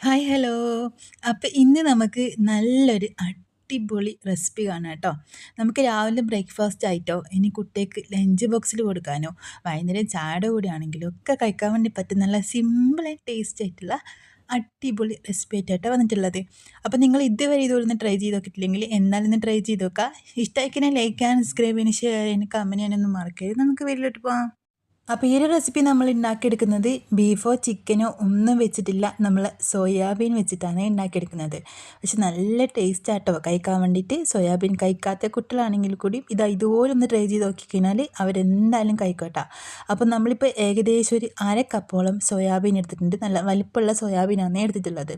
Hi hello. അപ്പോൾ ഇന്ന് നമുക്ക് നല്ലൊരു അടിപൊളി റെസിപ്പി കാണാം കേട്ടോ. നമുക്ക് രാവിലെ ബ്രേക്ക്ഫാസ്റ്റ് ആയിട്ടോ ഇനി കുട്ടിക്ക് ലഞ്ച് ബോക്സിൽ കൊടുക്കാനോ വൈകുന്നേരം ചായയുടെ കൂടെ ആണെങ്കിലും ഒക്കെ കഴിക്കാൻ വേണ്ടി പറ്റും നല്ല സിമ്പിൾ ആൻഡ് ടേസ്റ്റ് ആയിട്ടുള്ള അടിപൊളി റെസിപ്പി ആയിട്ടാണ് വന്നിട്ടുള്ളത്. അപ്പോൾ നിങ്ങൾ ഇതുവരെ ഇതൊന്ന് ട്രൈ ചെയ്ത് നോക്കിയിട്ടില്ലെങ്കിൽ എന്നാലും ഒന്ന് ട്രൈ ചെയ്ത് നോക്കുക. ഇഷ്ടമായിക്കിനെ ലൈക്ക് ചെയ്യാൻ സബ്സ്ക്രൈബ് ചെയ്യാൻ ഷെയർ ചെയ്യാൻ കമൻറ്റ് ചെയ്യാനൊന്നും മറക്കരുത്. നമുക്ക് വീട്ടിലോട്ട് പോകാം. അപ്പോൾ ഈ ഒരു റെസിപ്പി നമ്മൾ ഉണ്ടാക്കിയെടുക്കുന്നത് ബീഫോ ചിക്കനോ ഒന്നും വെച്ചിട്ടില്ല, നമ്മൾ സോയാബീൻ വെച്ചിട്ടാണ് ഉണ്ടാക്കിയെടുക്കുന്നത്. പക്ഷെ നല്ല ടേസ്റ്റ് ആട്ടോ കഴിക്കാൻ വേണ്ടിയിട്ട്. സോയാബീൻ കഴിക്കാത്ത കുട്ടികളാണെങ്കിൽ കൂടി ഇതുപോലെ ഒന്ന് ട്രൈ ചെയ്ത് നോക്കിക്കഴിഞ്ഞാൽ അവരെന്തായാലും കഴിക്കട്ടോ. അപ്പോൾ നമ്മളിപ്പോൾ ഏകദേശം ഒരു അര കപ്പോളം സോയാബീൻ എടുത്തിട്ടുണ്ട്. നല്ല വലിപ്പമുള്ള സോയാബീനാണ് എടുത്തിട്ടുള്ളത്.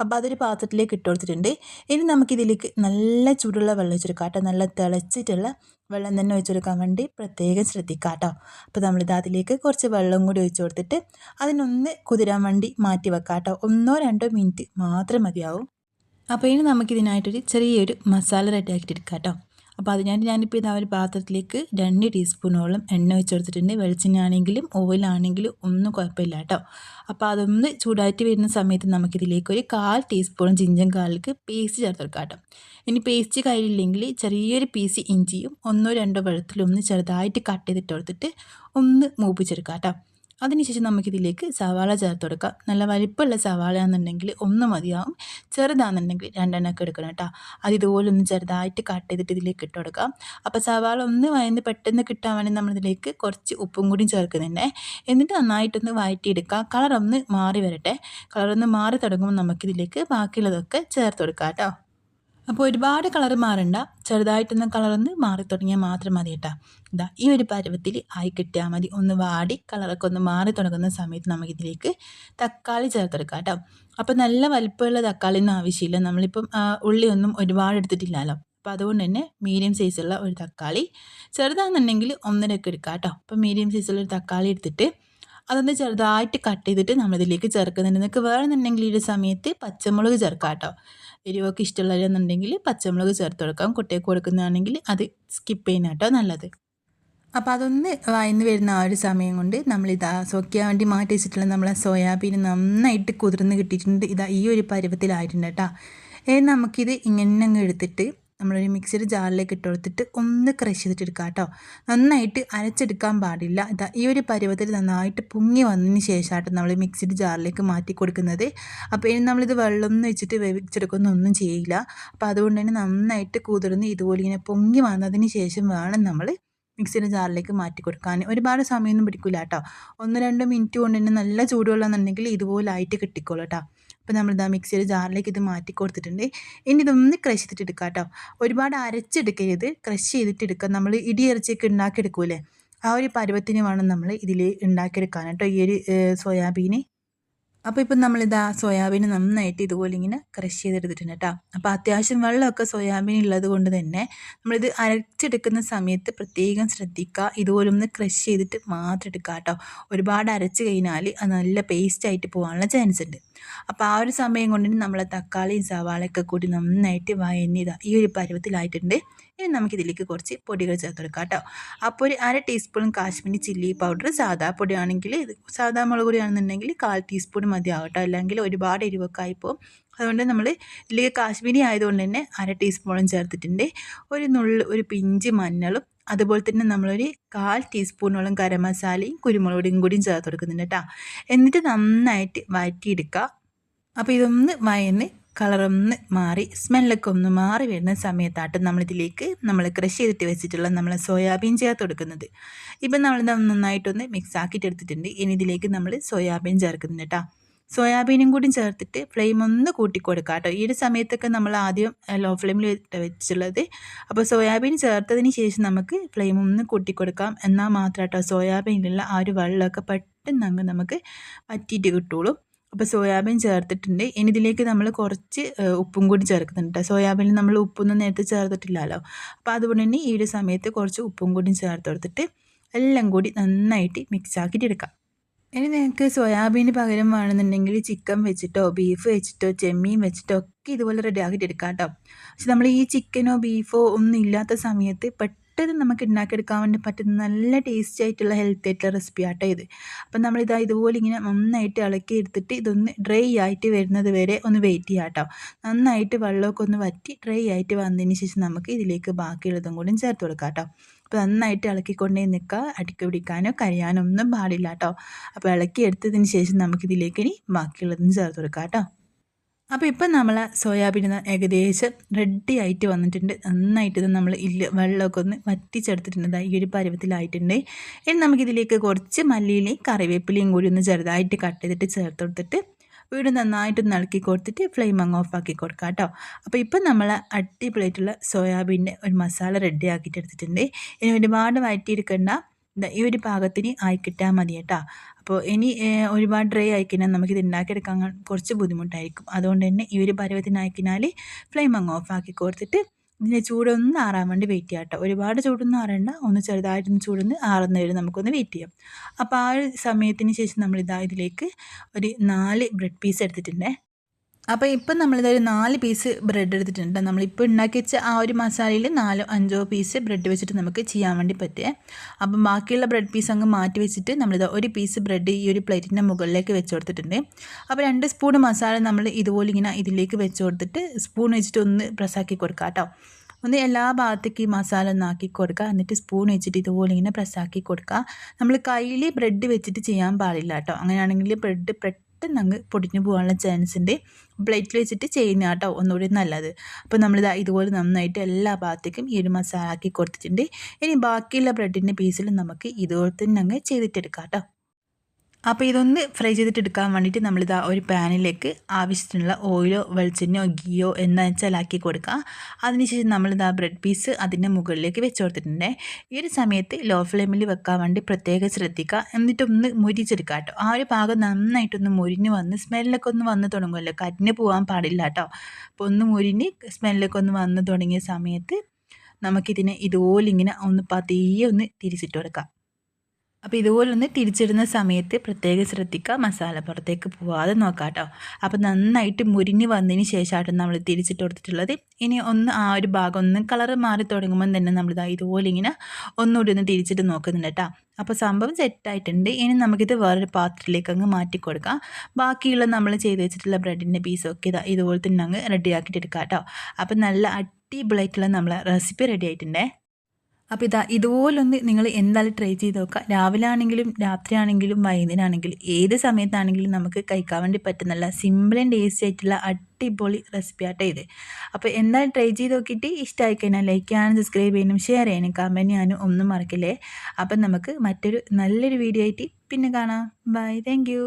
അപ്പോൾ അതൊരു പാത്രത്തിലേക്ക് ഇട്ട് കൊടുത്തിട്ടുണ്ട്. ഇനി നമുക്കിതിലേക്ക് നല്ല ചൂടുള്ള വെള്ളം ഒഴിച്ചെടുക്കാം കേട്ടോ. നല്ല തിളച്ചിട്ടുള്ള വെള്ളം തന്നെ ഒഴിച്ചെടുക്കാൻ വേണ്ടി പ്രത്യേകം ശ്രദ്ധിക്കാം കേട്ടോ. അപ്പോൾ അതിലേക്ക് കുറച്ച് വെള്ളം കൂടി ഒഴിച്ച് കൊടുത്തിട്ട് അതിനൊന്ന് കുതിരാൻ വേണ്ടി മാറ്റി വെക്കാം കേട്ടോ. 1-2 മിനിറ്റ് മാത്രം മതിയാവും. അപ്പോൾ ഇനി നമുക്കിതിനായിട്ടൊരു ചെറിയൊരു മസാല റെഡിയാക്കിയിട്ട് കേട്ടോ. അപ്പോൾ അതിനായിട്ട് ഞാനിപ്പോൾ ഒരു പാത്രത്തിലേക്ക് 2 ടീസ്പൂണോളം എണ്ണ ഒഴിച്ച് കൊടുത്തിട്ടുണ്ട്. വെളിച്ചെണ്ണയാണെങ്കിലും ഓയിലാണെങ്കിലും ഒന്നും കുഴപ്പമില്ല കേട്ടോ. അപ്പോൾ അതൊന്ന് ചൂടായിട്ട് വരുന്ന സമയത്ത് നമുക്കിതിലേക്ക് ഒരു 1/4 ടീസ്പൂൺ ജിഞ്ചർ ഗാർലിക് പേസ്റ്റ് ചേർത്ത് കൊടുക്കാം കേട്ടോ. ഇനി പേസ്റ്റ് കയ്യിലില്ലെങ്കിൽ ചെറിയൊരു പീസ് ഇഞ്ചിയും 1-2 വെളുത്തുള്ളിയും ഒന്ന് ചെറുതായിട്ട് കട്ട് ചെയ്തിട്ട് കൊടുത്തിട്ട് ഒന്ന് മൂപ്പിച്ചെടുക്കാം കേട്ടോ. അതിനുശേഷം നമുക്കിതിലേക്ക് സവാള ചേർത്ത് കൊടുക്കാം. നല്ല വലിപ്പമുള്ള സവാള ആണെന്നുണ്ടെങ്കിൽ ഒന്ന് മതിയാവും, ചെറുതാണെന്നുണ്ടെങ്കിൽ 2 എടുക്കണം കേട്ടോ. ഇതുപോലെ ഒന്ന് ചെറുതായിട്ട് കട്ട് ചെയ്തിട്ട് ഇതിലേക്ക് ഇട്ട് കൊടുക്കാം. അപ്പോൾ സവാള ഒന്ന് വഴന്ന് പെട്ടെന്ന് കിട്ടാൻ വേണ്ടി നമ്മളിതിലേക്ക് കുറച്ച് ഉപ്പും കൂടി ചേർക്കുന്നുണ്ട്. എന്നിട്ട് നന്നായിട്ടൊന്ന് വഴറ്റിയെടുക്കാം. കളറൊന്ന് മാറി വരട്ടെ. കളറൊന്ന് മാറി തുടങ്ങുമ്പോൾ നമുക്കിതിലേക്ക് ബാക്കിയുള്ളതൊക്കെ ചേർത്ത് കൊടുക്കാം കേട്ടോ. അപ്പോൾ ഒരുപാട് കളർ മാറണ്ട, ചെറുതായിട്ടൊന്ന് കളറൊന്ന് മാറി തുടങ്ങിയാൽ മാത്രം മതി കേട്ടോ. ഈ ഒരു പരുവത്തിൽ ആയി കിട്ടിയാൽ മതി. ഒന്ന് വാടി കളറൊക്കെ ഒന്ന് മാറി തുടങ്ങുന്ന സമയത്ത് നമുക്കിതിലേക്ക് തക്കാളി ചേർത്തെടുക്കാം കേട്ടോ. അപ്പോൾ നല്ല വലിപ്പമുള്ള തക്കാളിയൊന്നും ആവശ്യമില്ല. നമ്മളിപ്പം ഉള്ളിയൊന്നും ഒരുപാട് എടുത്തിട്ടില്ലല്ലോ. അപ്പോൾ അതുകൊണ്ട് തന്നെ മീഡിയം സൈസുള്ള ഒരു തക്കാളി, ചെറുതാണെന്നുണ്ടെങ്കിൽ 1.5 എടുക്കാം കേട്ടോ. അപ്പോൾ മീഡിയം സൈസുള്ള ഒരു തക്കാളി എടുത്തിട്ട് അതൊന്ന് ചെറുതായിട്ട് കട്ട് ചെയ്തിട്ട് നമ്മളിതിലേക്ക് ചേർക്കുന്നുണ്ട്. നിങ്ങൾക്ക് വേണമെന്നുണ്ടെങ്കിൽ ഈ ഒരു സമയത്ത് പച്ചമുളക് ചേർക്കാം കേട്ടോ. എരിവൊക്കെ ഇഷ്ടമുള്ളവരെന്നുണ്ടെങ്കിൽ പച്ചമുളക് ചേർത്ത് കൊടുക്കാം. കുട്ടികൾക്ക് കൊടുക്കുന്നതാണെങ്കിൽ അത് സ്കിപ്പ് ചെയ്യുന്ന കേട്ടോ നല്ലത്. അപ്പോൾ അതൊന്ന് വഴന്ന് വരുന്ന ഒരു സമയം കൊണ്ട് സോക്കാൻ വേണ്ടി മാറ്റി വെച്ചിട്ടുള്ള നമ്മളെ സോയാബീൻ നന്നായിട്ട് കുതിർന്ന് കിട്ടിയിട്ടുണ്ട്. ഈ ഒരു പരുവത്തിലായിട്ടുണ്ട് കേട്ടോ. നമുക്കിത് ഇങ്ങനെ അങ്ങ് എടുത്തിട്ട് നമ്മളൊരു മിക്സിയുടെ ജാറിലേക്ക് ഇട്ട് കൊടുത്തിട്ട് ഒന്ന് ക്രഷ് ചെയ്തിട്ട് എടുക്കാം കേട്ടോ. നന്നായിട്ട് അരച്ചെടുക്കാൻ പാടില്ല. ഈ ഒരു പരുവത്തിൽ നന്നായിട്ട് പൊങ്ങി വന്നതിന് ശേഷമായിട്ട് നമ്മൾ മിക്സിയുടെ ജാറിലേക്ക് മാറ്റി കൊടുക്കുന്നത്. അപ്പോൾ ഇനി നമ്മളിത് വെള്ളമൊന്നും വെച്ചിട്ട് വേവിച്ചെടുക്കുന്നൊന്നും ചെയ്യില്ല. അപ്പോൾ അതുകൊണ്ട് തന്നെ നന്നായിട്ട് കുതിർന്ന് ഇതുപോലെ ഇങ്ങനെ പൊങ്ങി വന്നതിന് ശേഷം വേണം നമ്മൾ മിക്സിയുടെ ജാറിലേക്ക് മാറ്റി കൊടുക്കാൻ. ഒരുപാട് സമയമൊന്നും പിടിക്കില്ല കേട്ടോ. 1-2 മിനിറ്റ് കൊണ്ട് തന്നെ നല്ല ചൂടുവെള്ളമെന്നുണ്ടെങ്കിൽ ഇതുപോലായിട്ട് കിട്ടിക്കോളൂ കേട്ടോ. അപ്പോൾ നമ്മളിതാ മിക്സിയുടെ ജാറിലേക്ക് ഇത് മാറ്റി കൊടുത്തിട്ടുണ്ട്. ഇനി ഇതൊന്ന് ക്രഷ് ചെയ്തിട്ട് എടുക്കാം കേട്ടോ. ഒരുപാട് അരച്ചെടുക്കരുത്, ക്രഷ് ചെയ്തിട്ട് എടുക്കുക. നമ്മൾ ഇടിയിറച്ചിയൊക്കെ ഉണ്ടാക്കിയെടുക്കൂലേ, ആ ഒരു പരുവത്തിന് വേണം നമ്മൾ ഇതിൽ ഉണ്ടാക്കിയെടുക്കാൻ കേട്ടോ ഈ ഒരു സോയാബീന്. അപ്പോൾ ഇപ്പം സോയാബീൻ നന്നായിട്ട് ഇതുപോലെ ഇങ്ങനെ ക്രഷ് ചെയ്തെടുത്തിട്ടുണ്ട് കേട്ടോ. അപ്പോൾ അത്യാവശ്യം വെള്ളമൊക്കെ സോയാബീൻ ഉള്ളത് കൊണ്ട് തന്നെ നമ്മളിത് അരച്ചെടുക്കുന്ന സമയത്ത് പ്രത്യേകം ശ്രദ്ധിക്കുക. ഇതുപോലെ ഒന്ന് ക്രഷ് ചെയ്തിട്ട് മാത്രം എടുക്കുക കേട്ടോ. ഒരുപാട് അരച്ച് കഴിഞ്ഞാൽ അത് നല്ല പേസ്റ്റായിട്ട് പോകാനുള്ള ചാൻസ് ഉണ്ട്. അപ്പോൾ ആ ഒരു സമയം കൊണ്ട് നമ്മൾ തക്കാളിയും സവാളയൊക്കെ കൂടി നന്നായിട്ട് വഴഞ്ഞിതാ ഈ ഒരു പരുവത്തിലായിട്ടുണ്ട്. ഇനി നമുക്കിതിലേക്ക് കുറച്ച് പൊടികൾ ചേർത്ത് കൊടുക്കാം കേട്ടോ. അപ്പോൾ ഒരു 1/2 ടീസ്പൂൺ കാശ്മീരി ചില്ലി പൗഡർ, സാധാ പൊടിയാണെങ്കിൽ സാധാ മുളക് പൊടിയാണെന്നുണ്ടെങ്കിൽ 1/4 ടീസ്പൂൺ മതിയാവും കേട്ടോ. അല്ലെങ്കിൽ ഒരുപാട് എരിവൊക്കെ ആയിപ്പോവും. അതുകൊണ്ട് നമ്മൾ ഇതിലേക്ക് കാശ്മീരി ആയതുകൊണ്ട് തന്നെ 1/2 ടീസ്പൂണും ചേർത്തിട്ടുണ്ട്. ഒരു പിഞ്ച് മഞ്ഞളും അതുപോലെ തന്നെ നമ്മളൊരു 1/4 ടീസ്പൂണോളം ഗരം മസാലയും കുരുമുളക് പൊടിയും കൂടിയും ചേർത്ത് കൊടുക്കുന്നുണ്ട് കേട്ടോ. എന്നിട്ട് നന്നായിട്ട് വഴറ്റിയെടുക്കുക. അപ്പോൾ ഇതൊന്ന് വഴന്ന് കളറൊന്ന് മാറി സ്മെല്ലൊക്കെ ഒന്ന് മാറി വരുന്ന സമയത്തായിട്ട് നമ്മളിതിലേക്ക് നമ്മൾ ക്രഷ് ചെയ്തിട്ട് വെച്ചിട്ടുള്ള നമ്മളെ സോയാബീൻ ചേർത്ത് കൊടുക്കുന്നത്. ഇപ്പം നമ്മളിത് നന്നായിട്ടൊന്ന് മിക്സ് ആക്കിയിട്ട് എടുത്തിട്ടുണ്ട്. ഇനി ഇതിലേക്ക് നമ്മൾ സോയാബീൻ ചേർക്കുന്നുണ്ട് കേട്ടോ. സോയാബീനും കൂടി ചേർത്തിട്ട് ഫ്ലെയിം ഒന്ന് കൂട്ടിക്കൊടുക്കുക കേട്ടോ. ഈ ഒരു സമയത്തൊക്കെ നമ്മൾ ആദ്യം ലോ ഫ്ലെയിമിൽ വെച്ചിട്ടുള്ളത്. അപ്പോൾ സോയാബീൻ ചേർത്തതിന് ശേഷം നമുക്ക് ഫ്ലെയിം ഒന്ന് കൂട്ടിക്കൊടുക്കാം. എന്നാൽ മാത്രം കേട്ടോ സോയാബീനിലുള്ള ആ ഒരു വെള്ളമൊക്കെ പെട്ടെന്ന് അങ്ങ് നമുക്ക് വറ്റിയിട്ട് കിട്ടുള്ളൂ. അപ്പോൾ സോയാബീൻ ചേർത്തിട്ടുണ്ട്. ഇനി ഇതിലേക്ക് നമ്മൾ കുറച്ച് ഉപ്പും കൂടി ചേർക്കുന്നുണ്ട്. സോയാബീനിൽ നമ്മൾ ഉപ്പൊന്നും നേരത്തെ ചേർത്തിട്ടില്ലല്ലോ. അപ്പോൾ അതുകൊണ്ട് തന്നെ ഈ ഒരു സമയത്ത് കുറച്ച് ഉപ്പും കൂടി ചേർത്ത് കൊടുത്തിട്ട് എല്ലാം കൂടി നന്നായിട്ട് മിക്സ് ആക്കിയിട്ട് എടുക്കാം. ഇനി നിങ്ങൾക്ക് സോയാബീന് പകരം വേണമെന്നുണ്ടെങ്കിൽ ചിക്കൻ വെച്ചിട്ടോ ബീഫ് വെച്ചിട്ടോ ചെമ്മീൻ വെച്ചിട്ടോ ഒക്കെ ഇതുപോലെ റെഡി ആക്കിയിട്ട് എടുക്കാം കേട്ടോ. പക്ഷെ നമ്മൾ ഈ ചിക്കനോ ബീഫോ ഒന്നും ഇല്ലാത്ത സമയത്ത് പെട്ടെന്ന് നമുക്ക് ഉണ്ടാക്കിയെടുക്കാൻ വേണ്ടി പറ്റുന്ന നല്ല ടേസ്റ്റി ആയിട്ടുള്ള ഹെൽത്തി ആയിട്ടുള്ള റെസിപ്പി ആട്ടോ ഇത്. അപ്പം നമ്മളിതാ ഇതുപോലെ ഇങ്ങനെ നന്നായിട്ട് ഇളക്കി എടുത്തിട്ട് ഇതൊന്ന് ഡ്രൈ ആയിട്ട് വരുന്നത് വരെ ഒന്ന് വെയിറ്റ് ചെയ്യാം കേട്ടോ. നന്നായിട്ട് വെള്ളമൊക്കെ ഒന്ന് വറ്റി ഡ്രൈ ആയിട്ട് വന്നതിന് ശേഷം നമുക്ക് ഇതിലേക്ക് ബാക്കിയുള്ളതും കൂടി ചേർത്ത് കൊടുക്കാം കേട്ടോ. അപ്പോൾ നന്നായിട്ട് ഇളക്കിക്കൊണ്ടേ നിൽക്കുക, അടിക്ക് പിടിക്കാനോ കരിയാനോ ഒന്നും പാടില്ല കേട്ടോ. അപ്പോൾ ഇളക്കി എടുത്തതിന് ശേഷം നമുക്കിതിലേക്ക് ഇനി ബാക്കിയുള്ളതും ചേർത്ത് കൊടുക്കാം കേട്ടോ. അപ്പോൾ ഇപ്പം നമ്മൾ സോയാബീൻ ഏകദേശം റെഡി ആയിട്ട് വന്നിട്ടുണ്ട്. നന്നായിട്ട് ഇത് നമ്മൾ വെള്ളമൊക്കെ ഒന്ന് വറ്റിച്ചെടുത്തിട്ടുണ്ട്. ഈ ഒരു പരുവത്തിലായിട്ടുണ്ട്. ഇനി നമുക്കിതിലേക്ക് കുറച്ച് മല്ലിയിലയും കറിവേപ്പിലയും കൂടി ഒന്ന് ചെറുതായിട്ട് കട്ട് ചെയ്തിട്ട് ചേർത്ത് കൊടുത്തിട്ട് വീണ്ടും നന്നായിട്ടൊന്ന് ഇളക്കി കൊടുത്തിട്ട് ഫ്ലെയിം അങ്ങ് ഓഫാക്കി കൊടുക്കാം കേട്ടോ. അപ്പോൾ ഇപ്പം നമ്മൾ അടിപൊളിയായിട്ടുള്ള സോയാബീൻ്റെ ഒരു മസാല റെഡി ആക്കിയിട്ട് എടുത്തിട്ടുണ്ട്. ഇനി ഒരുപാട് വഴറ്റിയെടുക്കേണ്ട, ഈ ഒരു പാകത്തിന് ആയി കിട്ടാൽ മതി കേട്ടോ. അപ്പോൾ ഇനി ഒരുപാട് ഡ്രൈ ആയിക്കഴിഞ്ഞാൽ നമുക്കിത് ഉണ്ടാക്കിയെടുക്കാൻ കുറച്ച് ബുദ്ധിമുട്ടായിരിക്കും. അതുകൊണ്ട് തന്നെ ഈ ഒരു പരുവത്തിനായിക്കഴിഞ്ഞാൽ ഫ്ലെയിം അങ്ങ് ഓഫാക്കി കൊടുത്തിട്ട് ഇതിൻ്റെ ചൂടൊന്ന് ആറാൻ വേണ്ടി വെയിറ്റ് ചെയ്യാം കേട്ടോ. ഒരുപാട് ചൂടൊന്നും ആറേണ്ട, ഒന്ന് ചെറുതായിട്ടൊന്ന് ചൂടൊന്ന് ആറുന്നവരെ നമുക്കൊന്ന് വെയിറ്റ് ചെയ്യാം. അപ്പോൾ ആ ഒരു സമയത്തിന് ശേഷം നമ്മളിതാ ഇതിലേക്ക് ഒരു 4 ബ്രെഡ് പീസ് എടുത്തിട്ടുണ്ട്. അപ്പോൾ ഇപ്പം നമ്മളിതൊരു 4 പീസ് ബ്രെഡ് എടുത്തിട്ടുണ്ട്. നമ്മളിപ്പോൾ ഉണ്ടാക്കി വെച്ച ആ ഒരു മസാലയിൽ 4-5 പീസ് ബ്രെഡ് വെച്ചിട്ട് നമുക്ക് ചെയ്യാൻ വേണ്ടി പറ്റുക. അപ്പം ബാക്കിയുള്ള ബ്രെഡ് പീസ് അങ്ങ് മാറ്റി വെച്ചിട്ട് നമ്മളിത് ഒരു പീസ് ബ്രെഡ് ഈ ഒരു പ്ലേറ്റിൻ്റെ മുകളിലേക്ക് വെച്ച് കൊടുത്തിട്ടുണ്ട്. അപ്പോൾ 2 സ്പൂൺ മസാല നമ്മൾ ഇതുപോലെ ഇങ്ങനെ ഇതിലേക്ക് വെച്ച് കൊടുത്തിട്ട് സ്പൂൺ വെച്ചിട്ട് ഒന്ന് പ്രസ്സാക്കി കൊടുക്കാം കേട്ടോ. ഒന്ന് എല്ലാ ഭാഗത്തേക്ക് ഈ മസാല ഒന്ന് ആക്കി കൊടുക്കുക. എന്നിട്ട് സ്പൂൺ വെച്ചിട്ട് ഇതുപോലെ ഇങ്ങനെ പ്രസ്സാക്കി കൊടുക്കുക. നമ്മൾ കയ്യിൽ ബ്രെഡ് വെച്ചിട്ട് ചെയ്യാൻ പാടില്ല കേട്ടോ. അങ്ങനെയാണെങ്കിൽ ബ്രെഡ് പെട്ടെന്ന് അങ്ങ് പൊടിഞ്ഞു പോകാനുള്ള ചാൻസ് ഉണ്ട്. പ്ലേറ്റിൽ വെച്ചിട്ട് ചെയ്യുന്ന കേട്ടോ ഒന്നുകൂടി നല്ലത്. അപ്പോൾ നമ്മളിത് ഇതുപോലെ നന്നായിട്ട് എല്ലാ ഭാഗത്തേക്കും ഈ ഒരു മസാല ആക്കി കൊടുത്തിട്ടുണ്ട്. ഇനി ബാക്കിയുള്ള ബ്രെഡിൻ്റെ പീസിൽ നമുക്ക് ഇതുപോലെ തന്നെ അങ്ങ് ചെയ്തിട്ടെടുക്കാം കേട്ടോ. അപ്പോൾ ഇതൊന്ന് ഫ്രൈ ചെയ്തിട്ട് എടുക്കാൻ വേണ്ടിയിട്ട് നമ്മളിതാ ഒരു പാനിലേക്ക് ആവശ്യത്തിനുള്ള ഓയിലോ വെളിച്ചെണ്ണയോ ഗീയോ എന്ന് വെച്ചാൽ ആക്കി കൊടുക്കുക. അതിനുശേഷം നമ്മളിതാ ബ്രെഡ് പീസ് അതിൻ്റെ മുകളിലേക്ക് വെച്ച് കൊടുത്തിട്ടുണ്ട്. ഈ ഒരു സമയത്ത് ലോ ഫ്ലെയിമിൽ വെക്കാൻ വേണ്ടി പ്രത്യേകം ശ്രദ്ധിക്കുക. എന്നിട്ടൊന്ന് മുരിച്ചെടുക്കുക കേട്ടോ. ആ ഒരു ഭാഗം നന്നായിട്ടൊന്ന് മുരിഞ്ഞ് വന്ന് സ്മെല്ലൊക്കെ ഒന്ന് വന്ന് തുടങ്ങുമല്ലോ, കരിഞ്ഞ് പോകാൻ പാടില്ല കേട്ടോ. അപ്പോൾ ഒന്ന് മുരിഞ്ഞ് സ്മെല്ലൊക്കെ ഒന്ന് വന്ന് തുടങ്ങിയ സമയത്ത് നമുക്കിതിനെ ഇതുപോലെ ഇങ്ങനെ ഒന്ന് പതിയെ ഒന്ന് തിരിച്ചിട്ട് കൊടുക്കാം. അപ്പോൾ ഇതുപോലൊന്ന് തിരിച്ചിടുന്ന സമയത്ത് പ്രത്യേകം ശ്രദ്ധിക്കുക, മസാല പുറത്തേക്ക് പോവാതെ നോക്കാം കേട്ടോ. അപ്പോൾ നന്നായിട്ട് മുരിഞ്ഞ് വന്നതിന് ശേഷമായിട്ട് നമ്മൾ തിരിച്ചിട്ട് കൊടുത്തിട്ടുള്ളത്. ഇനി ഒന്ന് ആ ഒരു ഭാഗം ഒന്ന് കളറ് മാറി തുടങ്ങുമ്പോൾ തന്നെ നമ്മളിതാ ഇതുപോലെ ഇങ്ങനെ ഒന്നുകൂടി ഒന്ന് തിരിച്ചിട്ട് നോക്കുന്നുണ്ട് കേട്ടോ. അപ്പോൾ സംഭവം സെറ്റായിട്ടുണ്ട്. ഇനി നമുക്കിത് വേറൊരു പാത്രത്തിലേക്ക് അങ്ങ് മാറ്റി കൊടുക്കാം. ബാക്കിയുള്ള നമ്മൾ ചെയ്ത് വെച്ചിട്ടുള്ള ബ്രെഡിൻ്റെ പീസൊക്കെ ഇതാ ഇതുപോലെ തന്നെ അങ്ങ് റെഡിയാക്കിയിട്ട് എടുക്കാം കേട്ടോ. അപ്പോൾ നല്ല അടിപൊളിയായിട്ടുള്ള നമ്മളെ റെസിപ്പി റെഡി ആയിട്ടുണ്ടേ. അപ്പോൾ ഇതുപോലൊന്ന് നിങ്ങൾ എന്തായാലും ട്രൈ ചെയ്ത് നോക്കുക. രാവിലെ ആണെങ്കിലും രാത്രിയാണെങ്കിലും വൈകുന്നേരമാണെങ്കിലും ഏത് സമയത്താണെങ്കിലും നമുക്ക് കഴിക്കാൻ വേണ്ടി പറ്റുന്ന സിമ്പിൾ ആൻഡ് ടേസ്റ്റി ആയിട്ടുള്ള അടിപൊളി റെസിപ്പി ആട്ടോ ഇത്. അപ്പോൾ എന്തായാലും ട്രൈ ചെയ്ത് നോക്കിയിട്ട് ഇഷ്ടമായി കഴിഞ്ഞാൽ ലൈക്ക് ചെയ്യാനും സബ്സ്ക്രൈബ് ചെയ്യാനും ഷെയർ ചെയ്യാനും കമൻറ്റ് ചെയ്യാനും ഒന്നും മറക്കില്ലേ. അപ്പം നമുക്ക് മറ്റൊരു നല്ലൊരു വീഡിയോ ആയിട്ട് പിന്നെ കാണാം. Bye, thank U.